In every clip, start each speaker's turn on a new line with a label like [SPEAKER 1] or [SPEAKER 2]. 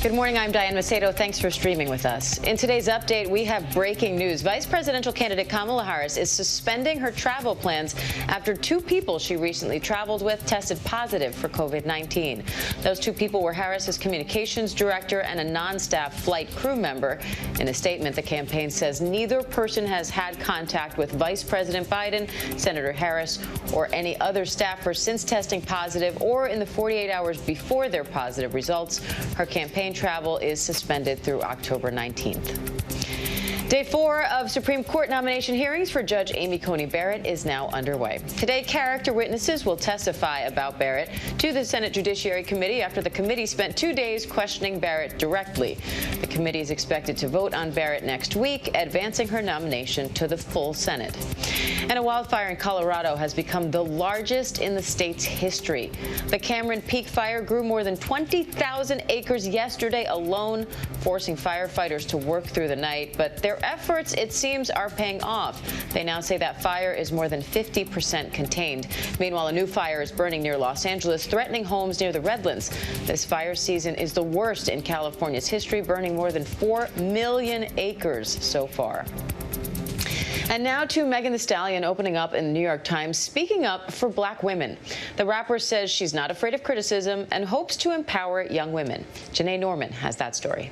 [SPEAKER 1] Good morning, I'm Diane Macedo. Thanks for streaming with us. In today's update, we have breaking news. Vice presidential candidate Kamala Harris is suspending her travel plans after two people she recently traveled with tested positive for COVID-19. Those two people were Harris's communications director and a non-staff flight crew member. In a statement, the campaign says neither person has had contact with Vice President Biden, Senator Harris, or any other staffer since testing positive or in the 48 hours before their positive results. Her campaign travel is suspended through October 19th. Day 4 of Supreme Court nomination hearings for Judge Amy Coney Barrett is now underway. Today, character witnesses will testify about Barrett to the Senate Judiciary Committee after the committee spent 2 days questioning Barrett directly. The committee is expected to vote on Barrett next week, advancing her nomination to the full Senate. And a wildfire in Colorado has become the largest in the state's history. The Cameron Peak fire grew more than 20,000 acres yesterday alone, forcing firefighters to work through the night. But their efforts, it seems, are paying off. They now say that fire is more than 50% contained. Meanwhile, a new fire is burning near Los Angeles, threatening homes near the Redlands. This fire season is the worst in California's history, burning more than 4 million acres so far. And now to Megan Thee Stallion opening up in the New York Times, speaking up for black women. The rapper says she's not afraid of criticism and hopes to empower young women. Janae Norman has that story.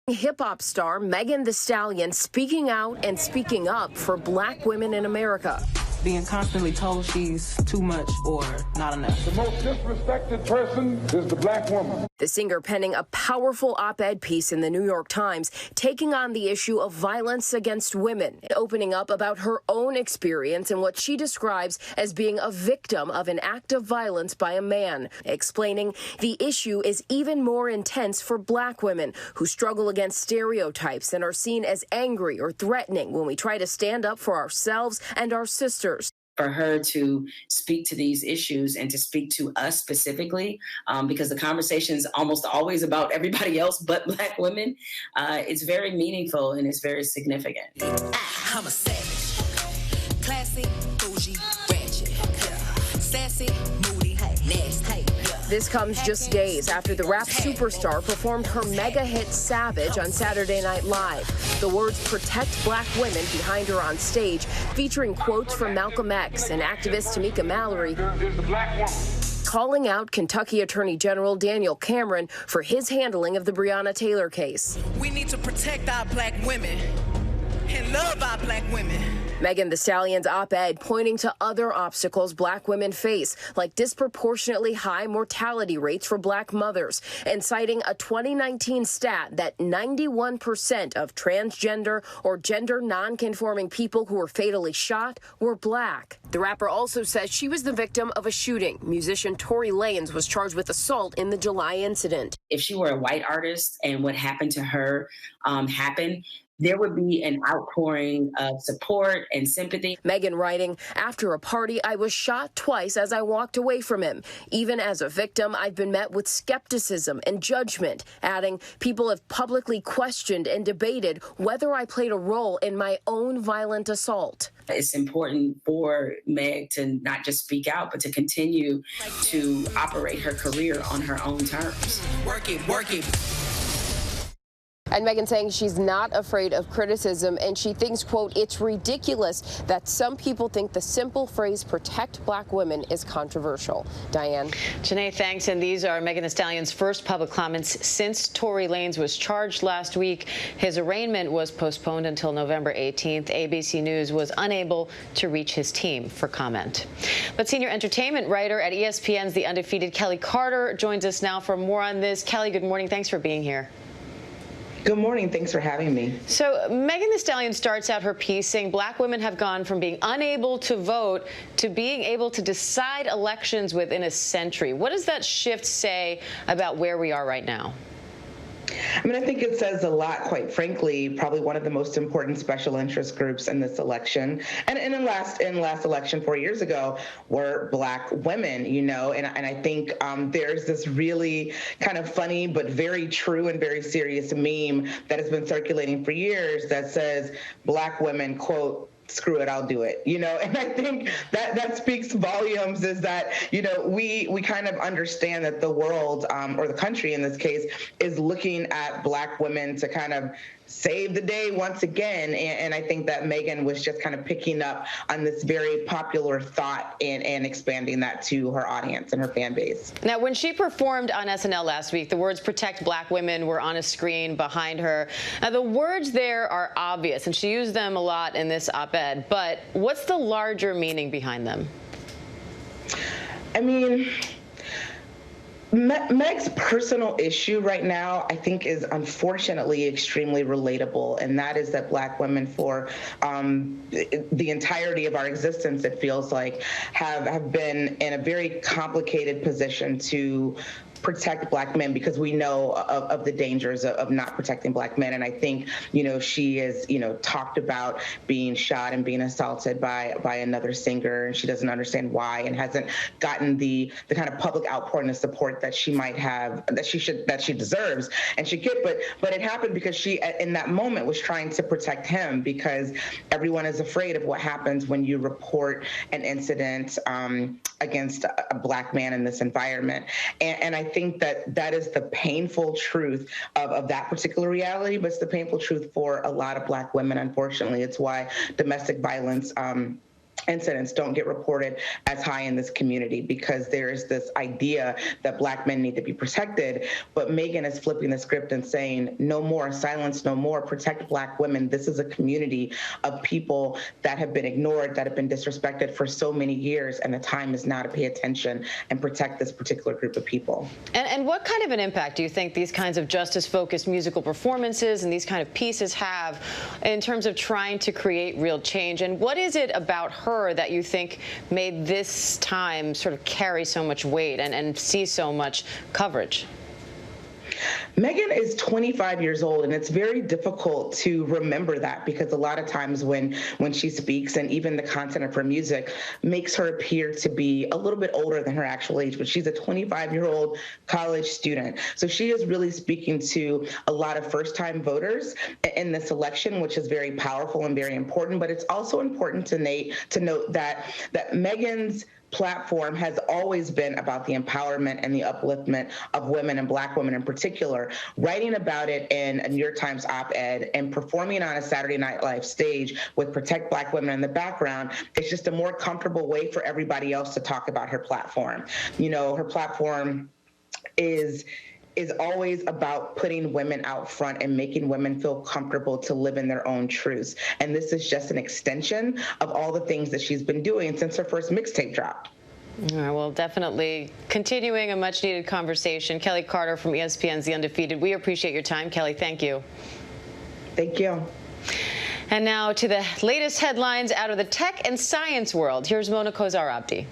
[SPEAKER 2] Hip-hop star Megan Thee Stallion speaking out and speaking up for black women in America.
[SPEAKER 3] Being constantly told she's too much or not enough.
[SPEAKER 4] The most disrespected person is the black woman.
[SPEAKER 2] The singer penning a powerful op-ed piece in the New York Times, taking on the issue of violence against women, opening up about her own experience and what she describes as being a victim of an act of violence by a man, explaining the issue is even more intense for black women who struggle against stereotypes and are seen as angry or threatening when we try to stand up for ourselves and our sisters.
[SPEAKER 5] For her to speak to these issues and to speak to us specifically, because the conversation is almost always about everybody else but black women, it's very meaningful and it's very significant.
[SPEAKER 6] I'm a savage, classy, bougie, ratchet, sassy, moody, nasty.
[SPEAKER 2] This comes just days after the rap superstar performed her mega hit Savage on Saturday Night Live. The words "protect black women" behind her on stage, featuring quotes from Malcolm X and activist Tamika Mallory, calling out Kentucky Attorney General Daniel Cameron for his handling of the Breonna Taylor case.
[SPEAKER 6] We need to protect our black women and love our black women.
[SPEAKER 2] Megan Thee Stallion's op-ed pointing to other obstacles black women face, like disproportionately high mortality rates for black mothers, and citing a 2019 stat that 91% of transgender or gender non-conforming people who were fatally shot were black. The rapper also says she was the victim of a shooting. Musician Tory Lanez was charged with assault in the July incident.
[SPEAKER 5] If she were a white artist and what happened to her happened, there would be an outpouring of support and sympathy.
[SPEAKER 2] Megan writing, after a party, I was shot twice as I walked away from him. Even as a victim, I've been met with skepticism and judgment, adding, people have publicly questioned and debated whether I played a role in my own violent assault.
[SPEAKER 5] It's important for Meg to not just speak out, but to continue to operate her career on her own terms.
[SPEAKER 6] Work it, work it.
[SPEAKER 2] And Megan saying she's not afraid of criticism, and she thinks, quote, it's ridiculous that some people think the simple phrase protect black women is controversial. Diane.
[SPEAKER 1] Janae, thanks. And these are Megan Thee Stallion's first public comments since Tory Lanez was charged last week. His arraignment was postponed until November 18th. ABC News was unable to reach his team for comment. But senior entertainment writer at ESPN's The Undefeated, Kelly Carter, joins us now for more on this. Kelly, good morning. Thanks for being here.
[SPEAKER 7] Good morning. Thanks for having me.
[SPEAKER 1] So Megan Thee Stallion starts out her piece saying black women have gone from being unable to vote to being able to decide elections within a century. What does that shift say about where we are right now?
[SPEAKER 7] I mean, I think it says a lot, quite frankly. Probably one of the most important special interest groups in this election, and in last election 4 years ago, were Black women. You know, and I think there's this really kind of funny but very true and very serious meme that has been circulating for years that says Black women, quote, screw it, I'll do it, and I think that speaks volumes, is that, we kind of understand that the world, or the country in this case, is looking at Black women to kind of save the day once again. And I think that Megan was just kind of picking up on this very popular thought and expanding that to her audience and her fan base.
[SPEAKER 1] Now, when she performed on SNL last week, the words "protect Black women" were on a screen behind her. Now, the words there are obvious, and she used them a lot in this op-ed, but what's the larger meaning behind them?
[SPEAKER 7] I mean, Meg's personal issue right now, I think, is unfortunately extremely relatable, and that is that Black women, for the entirety of our existence, it feels like, have been in a very complicated position to protect Black men, because we know of the dangers of not protecting Black men. And I think, she is, talked about being shot and being assaulted by another singer, and she doesn't understand why, and hasn't gotten the kind of public outpouring of support that she might have, that she deserves and should get. But it happened because she, in that moment, was trying to protect him, because everyone is afraid of what happens when you report an incident against a Black man in this environment. And I think that is the painful truth of that particular reality, but it's the painful truth for a lot of Black women, unfortunately. It's why domestic violence incidents don't get reported as high in this community, because there is this idea that Black men need to be protected. But Megan is flipping the script and saying, no more, silence no more, protect Black women. This is a community of people that have been ignored, that have been disrespected for so many years, and the time is now to pay attention and protect this particular group of people.
[SPEAKER 1] And what kind of an impact do you think these kinds of justice-focused musical performances and these kind of pieces have in terms of trying to create real change? And what is it about her that you think made this time sort of carry so much weight and see so much coverage?
[SPEAKER 7] Megan is 25 years old, and it's very difficult to remember that, because a lot of times when she speaks, and even the content of her music makes her appear to be a little bit older than her actual age, but she's a 25-year-old college student. So she is really speaking to a lot of first-time voters in this election, which is very powerful and very important. But it's also important to note that Megan's platform has always been about the empowerment and the upliftment of women, and Black women in particular. Writing about it in a New York Times op-ed and performing on a Saturday Night Live stage with Protect Black Women in the background, it's just a more comfortable way for everybody else to talk about her platform. Her platform is always about putting women out front and making women feel comfortable to live in their own truths. And this is just an extension of all the things that she's been doing since her first mixtape dropped.
[SPEAKER 1] All right, well, definitely continuing a much-needed conversation. Kelly Carter from ESPN's The Undefeated. We appreciate your time, Kelly. Thank you.
[SPEAKER 7] Thank you.
[SPEAKER 1] And now to the latest headlines out of the tech and science world. Here's Mona Kozar-Abdi.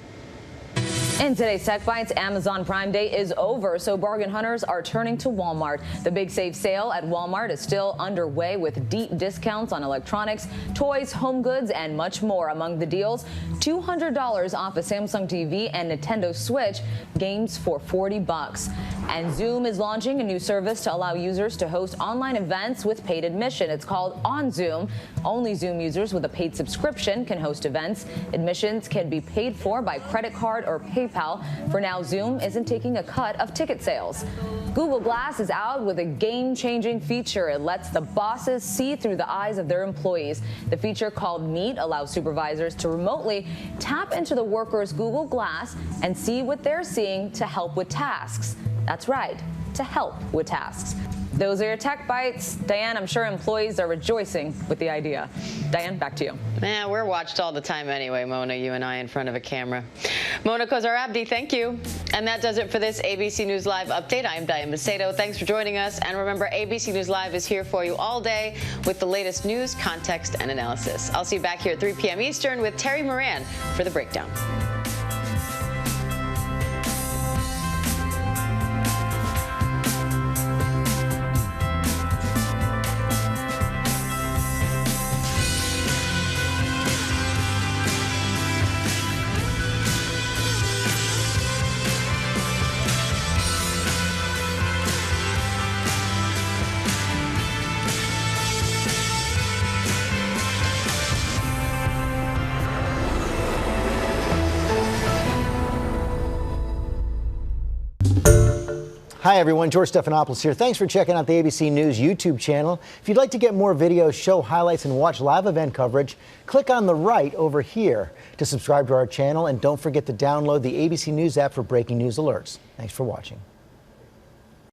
[SPEAKER 8] In today's Tech Bites, Amazon Prime Day is over, so bargain hunters are turning to Walmart. The Big Save sale at Walmart is still underway with deep discounts on electronics, toys, home goods, and much more. Among the deals, $200 off a Samsung TV and Nintendo Switch, games for $40. And Zoom is launching a new service to allow users to host online events with paid admission. It's called On Zoom. Only Zoom users with a paid subscription can host events. Admissions can be paid for by credit card or PayPal. For now, Zoom isn't taking a cut of ticket sales. Google Glass is out with a game-changing feature. It lets the bosses see through the eyes of their employees. The feature, called Meet, allows supervisors to remotely tap into the workers' Google Glass and see what they're seeing to help with tasks. That's right, to help with tasks. Those are your Tech Bites. Diane, I'm sure employees are rejoicing with the idea. Diane, back to you.
[SPEAKER 1] Yeah, we're watched all the time anyway, Mona, you and I in front of a camera. Mona Kozar-Abdi, thank you. And that does it for this ABC News Live update. I'm Diane Macedo. Thanks for joining us. And remember, ABC News Live is here for you all day with the latest news, context, and analysis. I'll see you back here at 3 p.m. Eastern with Terry Moran for The Breakdown.
[SPEAKER 9] Hi, everyone. George Stephanopoulos here. Thanks for checking out the ABC News YouTube channel. If you'd like to get more videos, show highlights, and watch live event coverage, click on the right over here to subscribe to our channel. And don't forget to download the ABC News app for breaking news alerts. Thanks for watching.